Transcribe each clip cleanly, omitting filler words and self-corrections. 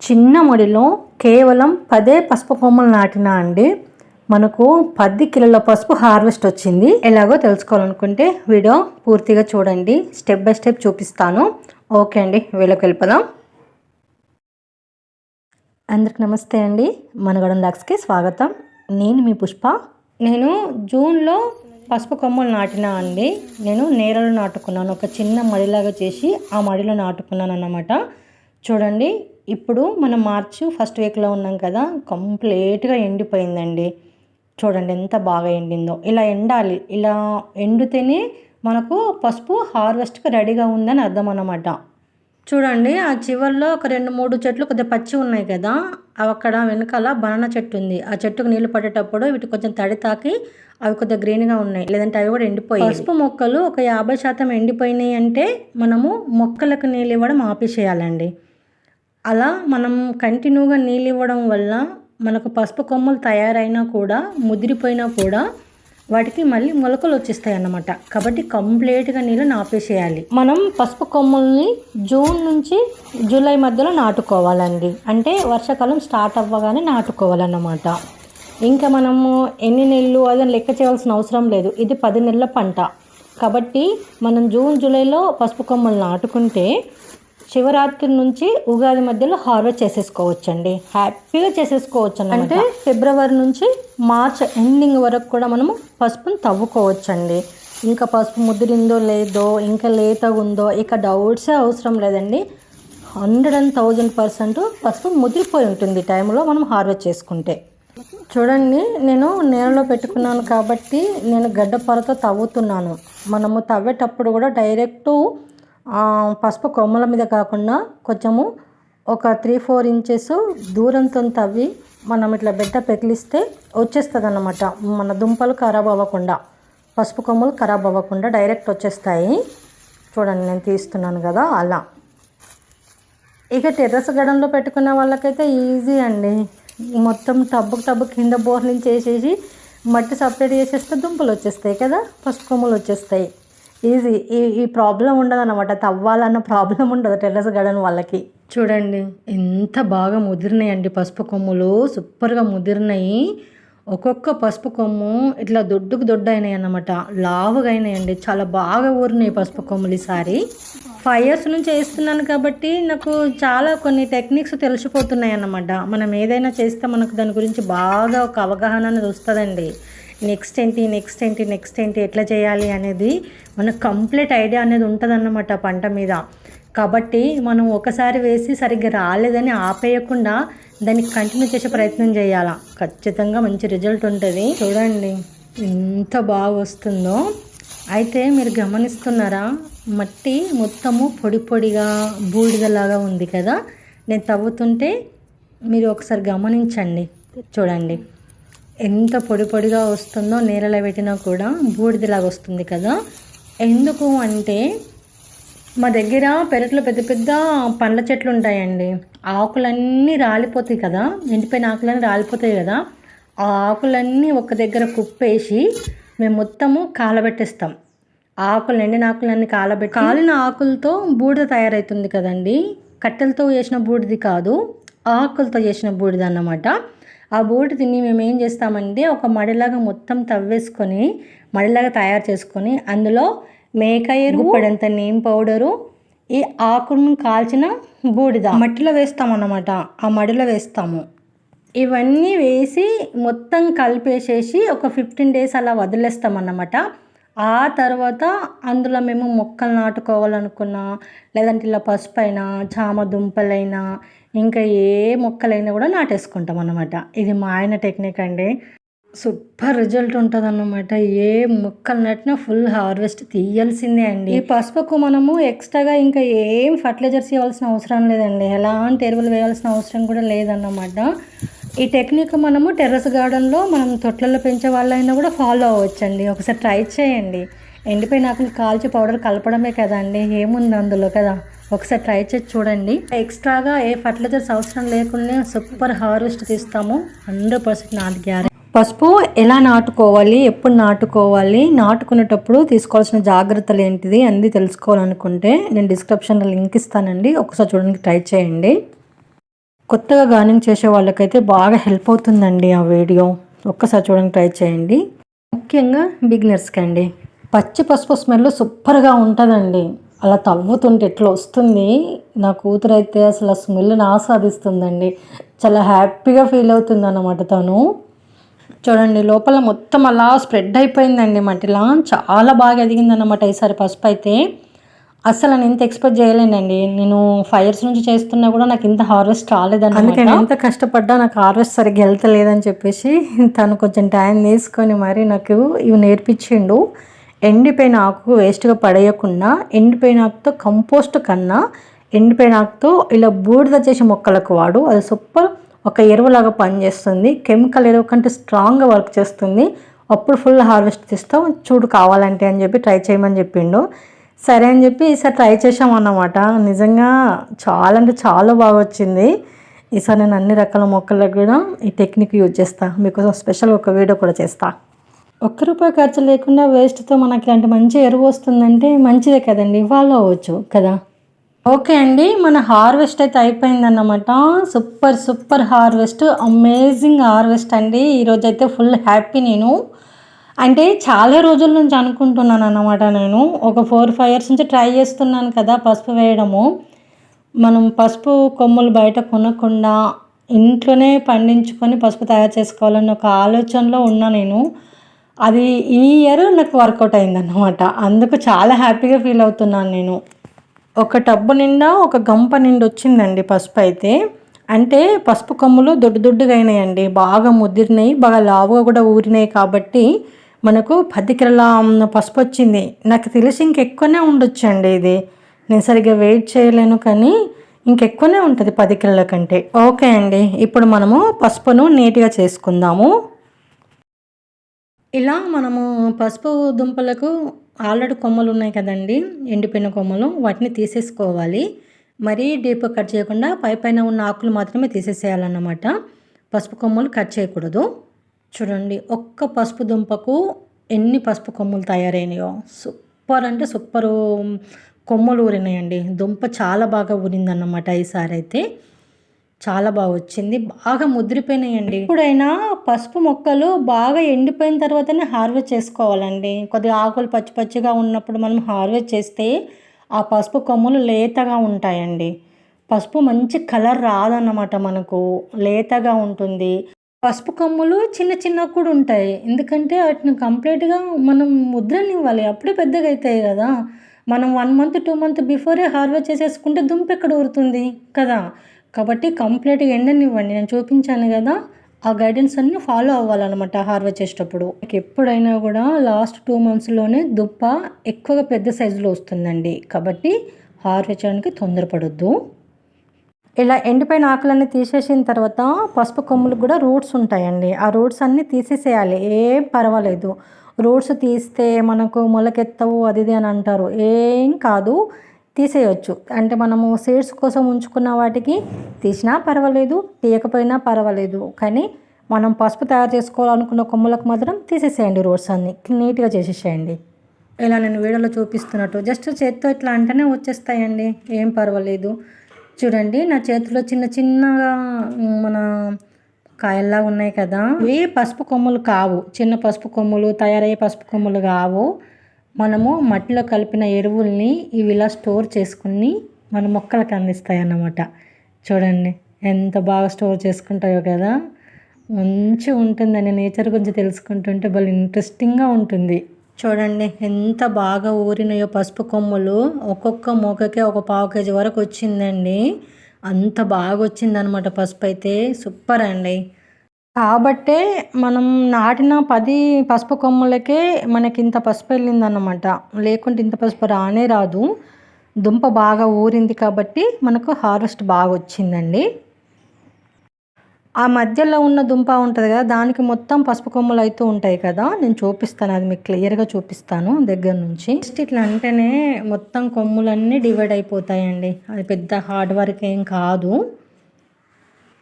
చిన్న మడిలో కేవలం 10 పసుపు కొమ్మలు నాటినా అండి మనకు 10 కిలోల పసుపు హార్వెస్ట్ వచ్చింది. ఎలాగో తెలుసుకోవాలనుకుంటే వీడియో పూర్తిగా చూడండి, స్టెప్ బై స్టెప్ చూపిస్తాను. ఓకే అండి, వీడియోకి వెళ్ళిపోదాం. అందరికి నమస్తే అండి, మనగడం లాక్స్కి స్వాగతం. నేను మీ పుష్ప. నేను జూన్లో పసుపు కొమ్మలు నాటినా అండి. నేను నేలలో నాటుకున్నాను, ఒక చిన్న మడిలాగా చేసి ఆ మడిలో నాటుకున్నాను అన్నమాట. చూడండి, ఇప్పుడు మనం మార్చి ఫస్ట్ వీక్లో ఉన్నాం కదా, కంప్లీట్గా ఎండిపోయిందండి. చూడండి ఎంత బాగా ఎండిందో. ఇలా ఎండాలి, ఇలా ఎండితేనే మనకు పసుపు హార్వెస్ట్కి రెడీగా ఉందని అర్థం అన్నమాట. చూడండి, ఆ చివరిలో ఒక 2-3 చెట్లు కొద్దిగా పచ్చి ఉన్నాయి కదా, అవి అక్కడ వెనకాల బనానా చెట్టు ఉంది. ఆ చెట్టుకు నీళ్లు పట్టేటప్పుడు వీటి కొంచెం తడి తాకి అవి కొద్దిగా గ్రీన్గా ఉన్నాయి, లేదంటే అవి కూడా ఎండిపోయాయి. పసుపు మొక్కలు ఒక 50% ఎండిపోయినాయి అంటే మనము మొక్కలకు నీళ్ళు ఇవ్వడం ఆపేసేయాలండి. అలా మనం కంటిన్యూగా నీళ్ళు ఇవ్వడం వల్ల మనకు పసుపు కొమ్మలు తయారైనా కూడా, ముదిరిపోయినా కూడా వాటికి మళ్ళీ మొలకలు వచ్చేస్తాయి అన్నమాట. కాబట్టి కంప్లీట్గా నీళ్ళని ఆపేసేయాలి. మనం పసుపు కొమ్మల్ని జూన్ నుంచి జూలై మధ్యలో నాటుకోవాలండి. అంటే వర్షాకాలం స్టార్ట్ అవ్వగానే నాటుకోవాలన్నమాట. ఇంకా మనము ఎన్ని నెలలు అదని లెక్క చేయాల్సిన అవసరం లేదు. ఇది 10 నెలల పంట. కాబట్టి మనం జూన్ జూలైలో పసుపు కొమ్మలు నాటుకుంటే శివరాత్రి నుంచి ఉగాది మధ్యలో హార్వెస్ట్ చేసేసుకోవచ్చండి, హ్యాపీగా చేసేసుకోవచ్చు. అంటే ఫిబ్రవరి నుంచి మార్చ్ ఎండింగ్ వరకు కూడా మనము పసుపుని తవ్వుకోవచ్చండి. ఇంకా పసుపు ముదిరిందో లేదో, ఇంకా లేతగా ఉందో, ఇక డౌట్సే అవసరం లేదండి. 110% పసుపు ముదిరిపోయి ఉంటుంది టైంలో మనం హార్వెస్ట్ చేసుకుంటే. చూడండి, నేను నేలలో పెట్టుకున్నాను కాబట్టి నేను గడ్డపారతో తవ్వుతున్నాను. మనము తవ్వేటప్పుడు కూడా డైరెక్టు పసుపు కొమ్మల మీద కాకుండా కొంచెము ఒక 3-4 ఇంచెస్ దూరంతో తవ్వి మనం ఇట్లా బెట్ట పెకిలిస్తే వచ్చేస్తుంది అన్నమాట. మన దుంపలు ఖరాబ్ అవ్వకుండా, పసుపు కొమ్మలు ఖరాబ్ అవ్వకుండా డైరెక్ట్ వచ్చేస్తాయి. చూడండి, నేను తీస్తున్నాను కదా అలా. ఇక టెర్రస్ గార్డెన్లో పెట్టుకున్న వాళ్ళకైతే ఈజీ అండి. మొత్తం టబ్బు కింద బోర్ నుంచి వేసేసి మట్టి సపరేట్ చేసేస్తే దుంపలు వచ్చేస్తాయి కదా, పసుపు కొమ్మలు వచ్చేస్తాయి. ఈజీ. ఈ ప్రాబ్లం ఉండదు అన్నమాట, తవ్వాలన్న ప్రాబ్లం ఉండదు టెర్రస్ గార్డెన్ వాళ్ళకి. చూడండి ఎంత బాగా ముదిరినాయండి పసుపు కొమ్ములు, సూపర్గా ముదిరినాయి. ఒక్కొక్క పసుపు కొమ్ము ఇట్లా దొడ్డు అయినాయి అన్నమాట, లావుగా అయినాయండి. చాలా బాగా ఊరినాయి పసుపు కొమ్ములు ఈసారి. 5 years నుంచి వేస్తున్నాను కాబట్టి నాకు చాలా కొన్ని టెక్నిక్స్ తెలిసిపోతున్నాయి అన్నమాట. మనం ఏదైనా చేస్తే మనకు దాని గురించి బాగా ఒక అవగాహన అనేది వస్తుందండి. నెక్స్ట్ ఏంటి ఎట్లా చేయాలి అనేది మనకు కంప్లీట్ ఐడియా అనేది ఉంటుంది అన్నమాట పంట మీద. కాబట్టి మనం ఒకసారి వేసి సరిగ్గా రాలేదని ఆపేయకుండా దాన్ని కంటిన్యూ చేసే ప్రయత్నం చేయాలి. ఖచ్చితంగా మంచి రిజల్ట్ ఉంటుంది. చూడండి ఎంత బాగా వస్తుందో. అయితే మీరు గమనిస్తున్నారా, మట్టి మొత్తము పొడిగా బూడిదలాగా ఉంది కదా. నేను తవ్వుతుంటే మీరు ఒకసారి గమనించండి. చూడండి ఎంత పొడిగా వస్తుందో, నేలలో పెట్టినా కూడా బూడిదలాగా వస్తుంది కదా. ఎందుకు అంటే మా దగ్గర పెరట్లో పెద్ద పండ్ల చెట్లు ఉంటాయండి. ఆకులన్నీ రాలిపోతాయి కదా, ఎండిపోయిన ఆకులన్నీ రాలిపోతాయి కదా. ఆ ఆకులన్నీ ఒక దగ్గర కుప్పేసి మేము మొత్తము కాలబెట్టేస్తాం. ఎండిన ఆకులన్నీ కాలిన ఆకులతో బూడిద తయారవుతుంది కదండి. కట్టెలతో చేసిన బూడిది కాదు, ఆకులతో చేసిన బూడిద అన్నమాట. ఆ బూడిదని మేము ఏం చేస్తామంటే ఒక మడిలాగా మొత్తం తవ్వేసుకొని, మడిలాగా తయారు చేసుకొని అందులో మేక ఎరువు, పడంత నీమ్ పౌడరు, ఈ ఆకును కాల్చిన బూడిద మట్టిలో వేస్తామన్నమాట. ఆ మడిలో వేస్తాము. ఇవన్నీ వేసి మొత్తం కలిపేసేసి ఒక 15 days అలా వదిలేస్తామన్నమాట. ఆ తర్వాత అందులో మేము మొక్కలు నాటుకోవాలనుకున్నా, లేదంటే ఇలా పసుపు అయినా, చామ దుంపలైనా, ఇంకా ఏ మొక్కలైనా కూడా నాటేసుకుంటాం అన్నమాట. ఇది మా ఆయన టెక్నిక్ అండి. సూపర్ రిజల్ట్ ఉంటుంది అన్నమాట. ఏ మొక్కలు నాటినా ఫుల్ హార్వెస్ట్ తీయాల్సిందే అండి. ఈ పసుపుకు మనము ఎక్స్ట్రాగా ఇంకా ఏం ఫర్టిలైజర్స్ ఇవ్వాల్సిన అవసరం లేదండి, ఎలాంటి ఎరువులు వేయాల్సిన అవసరం కూడా లేదన్నమాట. ఈ టెక్నిక్ మనము టెర్రస్ గార్డెన్లో మనం తొట్లలో పెంచే వాళ్ళైనా కూడా ఫాలో అవ్వచ్చండి. ఒకసారి ట్రై చేయండి. ఎండిపోయిన ఆకులు కాల్చి పౌడర్ కలపడమే కదండి, ఏముంది అందులో కదా. ఒకసారి ట్రై చేసి చూడండి. ఎక్స్ట్రాగా ఏ ఫర్టిలైజర్స్ అవసరం లేకుండా సూపర్ హార్వెస్ట్ తీస్తాము. 100% నాది గ్యారెంటీ. పసుపు ఎలా నాటుకోవాలి, ఎప్పుడు నాటుకోవాలి, నాటుకునేటప్పుడు తీసుకోవాల్సిన జాగ్రత్తలు ఏంటిది అన్నీ తెలుసుకోవాలనుకుంటే నేను డిస్క్రిప్షన్లో లింక్ ఇస్తానండి. ఒకసారి చూడడానికి ట్రై చేయండి. కొత్తగా గార్డెనింగ్ చేసే వాళ్ళకైతే బాగా హెల్ప్ అవుతుందండి ఆ వీడియో. ఒక్కసారి చూడడానికి ట్రై చేయండి. ముఖ్యంగా బిగినర్స్కి అండి. పచ్చి పసుపు స్మెల్ సూపర్గా ఉంటుందండి. అలా తవ్వుతుంటే ఎట్లా వస్తుంది. నా కూతురు అయితే అసలు ఆ స్మెల్ని ఆస్వాదిస్తుందండి. చాలా హ్యాపీగా ఫీల్ అవుతుంది అన్నమాట తను. చూడండి లోపల మొత్తం అలా స్ప్రెడ్ అయిపోయిందండి మట్టిలా. చాలా బాగా ఎదిగిందన్నమాట ఈసారి పసుపు అయితే. అసలు నేను ఇంత ఎక్స్పెక్ట్ చేయలేనండి. నేను 5 years నుంచి చేస్తున్నా కూడా నాకు ఇంత హార్వెస్ట్ రాలేదన్నమాట. అందుకే నేను ఎంత కష్టపడ్డా నాకు హార్వెస్ట్ సరిగ్గా వెళ్తలేదని చెప్పేసి తను కొంచెం టైం తీసుకొని మరి నాకు ఇవి నేర్పించిండు. ఎండిపోయిన ఆకు వేస్ట్గా పడేయకుండా ఎండిపోయిన ఆకుతో కంపోస్ట్ కన్నా ఎండిపోయిన ఆకుతో ఇలా బూడిద చేసి మొక్కలకు వాడు. అది సూపర్ ఒక ఎరువులాగా పనిచేస్తుంది. కెమికల్ ఎరువు కంటే స్ట్రాంగ్గా వర్క్ చేస్తుంది. అప్పుడు ఫుల్ హార్వెస్ట్ తీస్తాం చూడు కావాలంటే అని చెప్పి ట్రై చేయమని చెప్పిండు. సరే అని చెప్పి ఈసారి ట్రై చేసామన్నమాట. నిజంగా చాలా అంటే చాలా బాగా వచ్చింది. ఈసారి నేను అన్ని రకాల మొక్కలకు కూడా ఈ టెక్నిక్ యూజ్ చేస్తాను. మీకోసం స్పెషల్ ఒక వీడియో కూడా చేస్తా. ₹1 ఖర్చు లేకుండా వేస్ట్తో మనకి ఇలాంటి మంచి ఎరువు వస్తుందంటే మంచిదే కదండి, ఫాలో అవ్వచ్చు కదా. ఓకే అండి, మన హార్వెస్ట్ అయితే అయిపోయిందన్నమాట. సూపర్ హార్వెస్ట్, అమేజింగ్ హార్వెస్ట్ అండి. ఈరోజు అయితే ఫుల్ హ్యాపీ. నేను అంటే చాలా రోజుల నుంచి అనుకుంటున్నాను అన్నమాట. నేను ఒక 4-5 years నుంచి ట్రై చేస్తున్నాను కదా పసుపు వేయడము. మనం పసుపు కొమ్ములు బయట కొనకుండా ఇంట్లోనే పండించుకొని పసుపు తయారు చేసుకోవాలన్న ఒక ఆలోచనలో ఉన్నా నేను. అది ఈ ఇయర్ నాకు వర్కౌట్ అయిందన్నమాట. అందుకు చాలా హ్యాపీగా ఫీల్ అవుతున్నాను నేను. ఒక టబ్బు నిండా ఒక గంప నిండి వచ్చిందండి పసుపు అయితే. అంటే పసుపు కొమ్ములు దొడ్డుగా అయినాయండి, బాగా ముదిరినాయి, బాగా లావుగా కూడా ఊరినాయి. కాబట్టి మనకు 10 కిలోల పసుపు వచ్చింది. నాకు తెలిసి ఇంకెక్కువనే ఉండొచ్చండి. ఇది నేను సరిగ్గా వెయిట్ చేయలేను కానీ ఇంకెక్కువనే ఉంటుంది 10 కిలోల కంటే. ఓకే అండి, ఇప్పుడు మనము పసుపును నీట్గా చేసుకుందాము. ఇలా మనము పసుపు దుంపలకు ఆల్రెడీ కొమ్మలు ఉన్నాయి కదండి, ఎండిపోయిన కొమ్మలు, వాటిని తీసేసుకోవాలి. మరీ డీప్ కట్ చేయకుండా పైన ఉన్న ఆకులు మాత్రమే తీసేసేయాలన్నమాట. పసుపు కొమ్మలు కట్ చేయకూడదు. చూడండి ఒక్క పసుపు దుంపకు ఎన్ని పసుపు కొమ్మలు తయారైనాయో. సూపర్ అంటే సూపరు కొమ్మలు ఊరినాయండి. దుంప చాలా బాగా ఊరిందన్నమాట. ఈసారి అయితే చాలా బాగా వచ్చింది, బాగా ముదిరిపోయినాయండి. ఎప్పుడైనా పసుపు మొక్కలు బాగా ఎండిపోయిన తర్వాతనే హార్వెస్ట్ చేసుకోవాలండి. కొద్దిగా ఆకులు పచ్చిగా ఉన్నప్పుడు మనం హార్వెస్ట్ చేస్తే ఆ పసుపు కొమ్మలు లేతగా ఉంటాయండి. పసుపు మంచి కలర్ రాదన్నమాట, మనకు లేతగా ఉంటుంది. పసుపు కొమ్ములు చిన్న కూడా ఉంటాయి, ఎందుకంటే వాటిని కంప్లీట్గా మనం ముద్రనివ్వాలి, అప్పుడే పెద్దగా అవుతాయి కదా. మనం 1 month 2 month బిఫోరే హార్వెస్ట్ చేసేసుకుంటే దుంప ఎక్కడ ఊరుతుంది కదా. కాబట్టి కంప్లీట్గా ఎండనివ్వండి. నేను చూపించాను కదా, ఆ గైడెన్స్ అన్నీ ఫాలో అవ్వాలన్నమాట హార్వెస్ట్ చేసేటప్పుడు. ఎప్పుడైనా కూడా లాస్ట్ 2 monthsలోనే దుంప ఎక్కువగా పెద్ద సైజులో వస్తుందండి. కాబట్టి హార్వెస్ట్ చేయడానికి తొందరపడొద్దు. ఇలా ఎండిపోయిన ఆకులన్నీ తీసేసిన తర్వాత పసుపు కొమ్ములకు కూడా రూట్స్ ఉంటాయండి. ఆ రూట్స్ అన్నీ తీసేసేయాలి, ఏం పర్వాలేదు. రూట్స్ తీస్తే మనకు మొలకెత్తవు అది ఇది అని అంటారు, ఏం కాదు, తీసేయచ్చు. అంటే మనము సీడ్స్ కోసం ఉంచుకున్న వాటికి తీసినా పర్వాలేదు, తీయకపోయినా పర్వాలేదు. కానీ మనం పసుపు తయారు చేసుకోవాలనుకున్న కొమ్మలకు మాత్రం తీసేసేయండి. రూట్స్ అన్నీ నీట్గా చేసేసేయండి. ఇలా నేను వీడియోలో చూపిస్తున్నట్టు జస్ట్ చేత్తో ఇట్లా అంటేనే వచ్చేస్తాయండి, ఏం పర్వాలేదు. చూడండి నా చేతిలో చిన్నగా మన కాయల్లా ఉన్నాయి కదా, ఇవి పసుపు కొమ్ములు కావు. చిన్న పసుపు కొమ్ములు, తయారయ్యే పసుపు కొమ్ములు కావు. మనము మట్టిలో కలిపిన ఎరువుల్ని ఇవి ఇలా స్టోర్ చేసుకుని మన మొక్కలకు అందిస్తాయి అన్నమాట. చూడండి ఎంత బాగా స్టోర్ చేసుకుంటాయో కదా. మంచిగా ఉంటుందండి, నేచర్ గురించి తెలుసుకుంటుంటే భలే ఇంట్రెస్టింగ్గా ఉంటుంది. చూడండి ఎంత బాగా ఊరినాయో పసుపు కొమ్ములు. ఒక్కొక్క మొక్కకే ఒక 1/4 kg వరకు వచ్చిందండి. అంత బాగా వచ్చిందనమాట పసుపు అయితే. సూపర్ అండి. కాబట్టే మనం నాటిన 10 పసుపు కొమ్మలకే మనకి ఇంత పసుపు వెళ్ళిందన్నమాట. లేకుంటే ఇంత పసుపు రానే రాదు. దుంప బాగా ఊరింది కాబట్టి మనకు హార్వెస్ట్ బాగా వచ్చిందండి. ఆ మధ్యలో ఉన్న దుంప ఉంటుంది కదా, దానికి మొత్తం పసుపు కొమ్మలు అయితే ఉంటాయి కదా. నేను చూపిస్తాను, అది మీకు క్లియర్గా చూపిస్తాను దగ్గర నుంచి. జస్ట్ ఇట్లా అంటేనే మొత్తం కొమ్ములన్నీ డివైడ్ అయిపోతాయండి. అది పెద్ద హార్డ్ వర్క్ ఏం కాదు.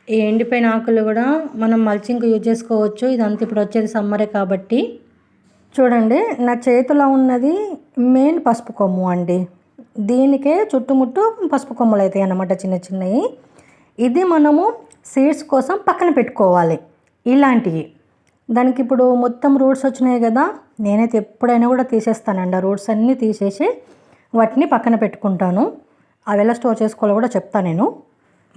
ఈ ఎండిపోయిన ఆకులు కూడా మనం మల్చింగ్ యూజ్ చేసుకోవచ్చు. ఇదంతా ఇప్పుడు వచ్చేది సమ్మరే కాబట్టి. చూడండి నా చేతిలో ఉన్నది మెయిన్ పసుపు కొమ్ము అండి. దీనికే చుట్టుముట్టు పసుపు కొమ్మలు అవుతాయి అన్నమాట, చిన్నవి. ఇది మనము సీడ్స్ కోసం పక్కన పెట్టుకోవాలి. ఇలాంటివి దానికి ఇప్పుడు మొత్తం రూట్స్ వచ్చినాయి కదా, నేనైతే ఎప్పుడైనా కూడా తీసేస్తానండి. ఆ రూట్స్ అన్నీ తీసేసి వాటిని పక్కన పెట్టుకుంటాను. అవి ఎలా స్టోర్ చేసుకోవాలో కూడా చెప్తాను నేను.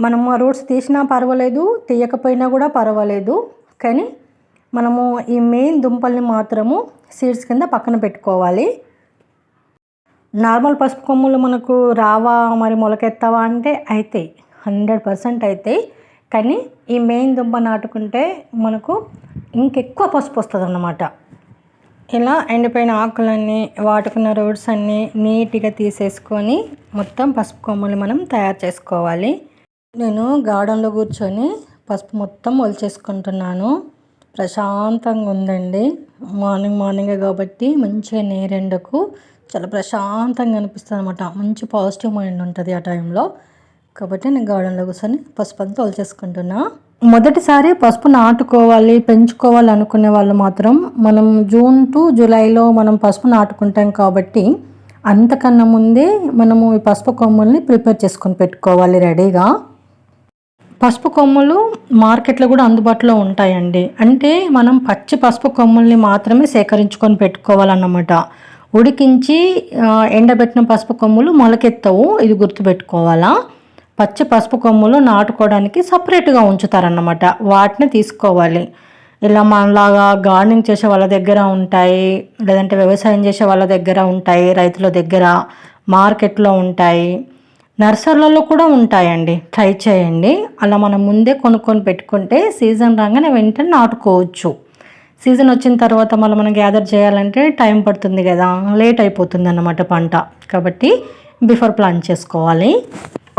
మనము ఆ రూట్స్ తీసినా పర్వాలేదు, తీయకపోయినా కూడా పర్వాలేదు, కానీ మనము ఈ మెయిన్ దుంపల్ని మాత్రము సీడ్స్ కింద పక్కన పెట్టుకోవాలి. నార్మల్ పసుపు కొమ్ములు మనకు రావా మరి మొలకెత్తావా అంటే అవుతాయి, 100% అవుతాయి. కానీ ఈ మెయిన్ దుంప నాటుకుంటే మనకు ఇంకెక్కువ పసుపు వస్తుంది అన్నమాట. ఇలా ఎండిపోయిన ఆకులన్నీ, వాటుకున్న రూట్స్ అన్నీ నీట్గా తీసేసుకొని మొత్తం పసుపు కొమ్ములు మనం తయారు చేసుకోవాలి. నేను గార్డెన్లో కూర్చొని పసుపు మొత్తం ఒలిచేసుకుంటున్నాను. ప్రశాంతంగా ఉందండి. మార్నింగే కాబట్టి మంచిగా నేరెండకు చాలా ప్రశాంతంగా అనిపిస్తుంది అనమాట. మంచి పాజిటివ్ మైండ్ ఉంటుంది ఆ టైంలో. కాబట్టి నేను గార్డెన్లో కూర్చొని పసుపు అంతా ఒలిచేసుకుంటున్నా. మొదటిసారి పసుపు నాటుకోవాలి, పెంచుకోవాలి అనుకునే వాళ్ళు మాత్రం మనం జూన్ టు జూలైలో మనం పసుపు నాటుకుంటాం కాబట్టి అంతకన్నా ముందే మనము ఈ పసుపు కొమ్ముల్ని ప్రిపేర్ చేసుకొని పెట్టుకోవాలి రెడీగా. పసుపు కొమ్ములు మార్కెట్లో కూడా అందుబాటులో ఉంటాయండి. అంటే మనం పచ్చి పసుపు కొమ్ముల్ని మాత్రమే సేకరించుకొని పెట్టుకోవాలన్నమాట. ఉడికించి ఎండబెట్టిన పసుపు కొమ్ములు మొలకెత్తవు, ఇది గుర్తుపెట్టుకోవాలా. పచ్చి పసుపు కొమ్ములు నాటుకోవడానికి సపరేట్గా ఉంచుతారన్నమాట. వాటిని తీసుకోవాలి. ఇలా మనలాగా గార్డెనింగ్ చేసే వాళ్ళ దగ్గర ఉంటాయి, లేదంటే వ్యవసాయం చేసే వాళ్ళ దగ్గర ఉంటాయి, రైతుల దగ్గర, మార్కెట్లో ఉంటాయి, నర్సరీలలో కూడా ఉంటాయండి. ట్రై చేయండి. అలా మనం ముందే కొనుక్కొని పెట్టుకుంటే సీజన్ రాగానే వెంటనే నాటుకోవచ్చు. సీజన్ వచ్చిన తర్వాత మళ్ళీ మనం గ్యాదర్ చేయాలంటే టైం పడుతుంది కదా, లేట్ అయిపోతుంది అన్నమాట పంట. కాబట్టి బిఫోర్ ప్లాన్ చేసుకోవాలి.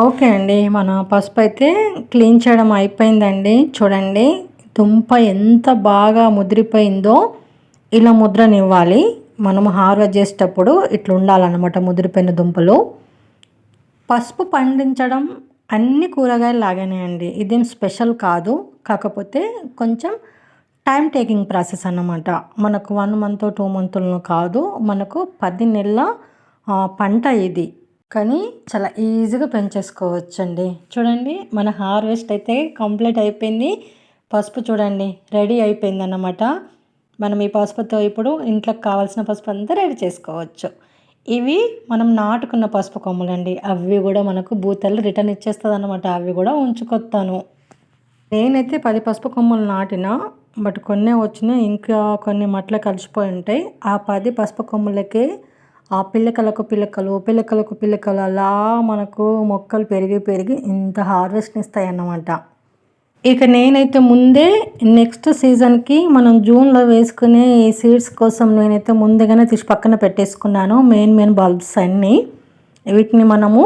ఓకే అండి, మన పసుపు అయితే క్లీన్ చేయడం అయిపోయిందండి. చూడండి దుంప ఎంత బాగా ముదిరిపోయిందో. ఇలా ముద్రనివ్వాలి. మనం హార్వెస్ట్ చేసేటప్పుడు ఇట్లా ఉండాలన్నమాట ముదిరిపోయిన దుంపలు. పసుపు పండించడం అన్ని కూరగాయలు లాగానే అండి, ఇదేం స్పెషల్ కాదు. కాకపోతే కొంచెం టైం టేకింగ్ ప్రాసెస్ అన్నమాట. మనకు 1 month 2 months కాదు, మనకు 10 నెలల పంట ఇది. కానీ చాలా ఈజీగా పెంచేసుకోవచ్చండి. చూడండి మన హార్వెస్ట్ అయితే కంప్లీట్ అయిపోయింది. పసుపు చూడండి రెడీ అయిపోయింది అన్నమాట. మనం ఈ పసుపుతో ఇప్పుడు ఇంట్లోకి కావాల్సిన పసుపు అంతా రెడీ చేసుకోవచ్చు. ఇవి మనం నాటుకున్న పసుపు కొమ్ములండి. అవి కూడా మనకు బూతలు రిటర్న్ ఇచ్చేస్తుంది అన్నమాట. అవి కూడా ఉంచుకొస్తాను. నేనైతే 10 పసుపు కొమ్ములు నాటినా, బట్ కొన్ని వచ్చినాయి, ఇంకా కొన్ని మట్ల కలిసిపోయి ఉంటాయి. ఆ 10 పసుపు కొమ్ములకే ఆ పిల్లకలకు అలా మనకు మొక్కలు పెరిగి ఇంత హార్వెస్ట్ని ఇస్తాయి అన్నమాట. ఇక నేనైతే ముందే నెక్స్ట్ సీజన్కి మనం జూన్లో వేసుకునే ఈ సీడ్స్ కోసం నేనైతే ముందుగానే తీసి పక్కన పెట్టేసుకున్నాను మెయిన్ బల్బ్స్ అన్నీ. వీటిని మనము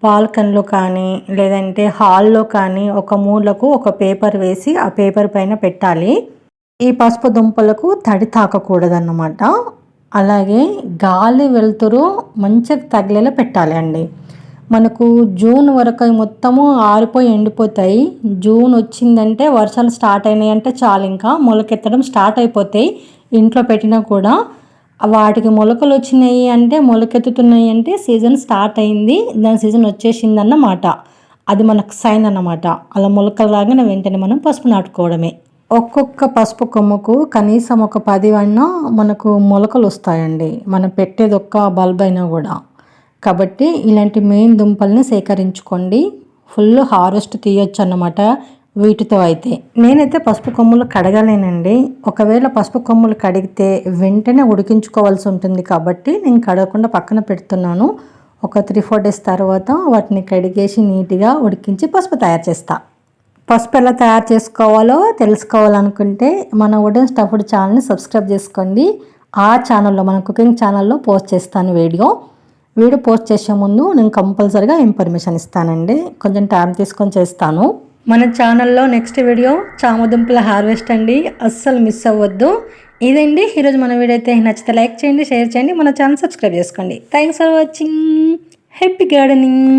బాల్కనీలో కానీ లేదంటే హాల్లో కానీ ఒక మూలకు ఒక పేపర్ వేసి ఆ పేపర్ పైన పెట్టాలి. ఈ పసుపు దుంపలకు తడి తాకకూడదన్నమాట. అలాగే గాలి వెలుతురు మంచిగా తగిలేలా పెట్టాలి అండి. మనకు జూన్ వరకు మొత్తము ఆరిపోయి ఎండిపోతాయి. జూన్ వచ్చిందంటే వర్షాలు స్టార్ట్ అయినాయి అంటే చాలు, ఇంకా మొలకెత్తడం స్టార్ట్ అయిపోతాయి. ఇంట్లో పెట్టినా కూడా వాటికి మొలకలు వచ్చినాయి అంటే, మొలకెత్తుతున్నాయి అంటే సీజన్ స్టార్ట్ అయింది, దాని సీజన్ వచ్చేసింది అన్నమాట. అది మనకు సైన్ అన్నమాట. అలా మొలకలు రాగానే వెంటనే మనం పసుపు నాటుకోవడమే. ఒక్కొక్క పసుపు కొమ్మకు కనీసం ఒక 10 అయినా మనకు మొలకలు వస్తాయండి, మనం పెట్టేది ఒక్క బల్బ్ అయినా కూడా. కాబట్టి ఇలాంటి మెయిన్ దుంపల్ని సేకరించుకోండి. ఫుల్ హార్వెస్ట్ తీయొచ్చు అన్నమాట వీటితో అయితే. నేనైతే పసుపు కొమ్ములు కడగలేనండి. ఒకవేళ పసుపు కొమ్ములు కడిగితే వెంటనే ఉడికించుకోవాల్సి ఉంటుంది కాబట్టి నేను కడగకుండా పక్కన పెడుతున్నాను. ఒక 3-4 days తర్వాత వాటిని కడిగేసి నీట్గా ఉడికించి పసుపు తయారు చేస్తా. పసుపు ఎలా తయారు చేసుకోవాలో తెలుసుకోవాలనుకుంటే మన వుడెన్ స్టఫ్డ్ ఛానల్ని సబ్స్క్రైబ్ చేసుకోండి. ఆ ఛానల్లో, మన కుకింగ్ ఛానల్లో పోస్ట్ చేస్తాను వీడియో పోస్ట్ చేసే ముందు నేను కంపల్సరీగా ఇన్ఫర్మేషన్ ఇస్తానండి. కొంచెం టైం తీసుకొని చేస్తాను. మన ఛానల్లో నెక్స్ట్ వీడియో చామదుంపల హార్వెస్ట్ అండి, అస్సలు మిస్ అవ్వద్దు. ఇదండి ఈరోజు మన వీడియో. అయితే నచ్చితే లైక్ చేయండి, షేర్ చేయండి, మన ఛానల్ సబ్స్క్రైబ్ చేసుకోండి. Thanks for watching. Happy gardening.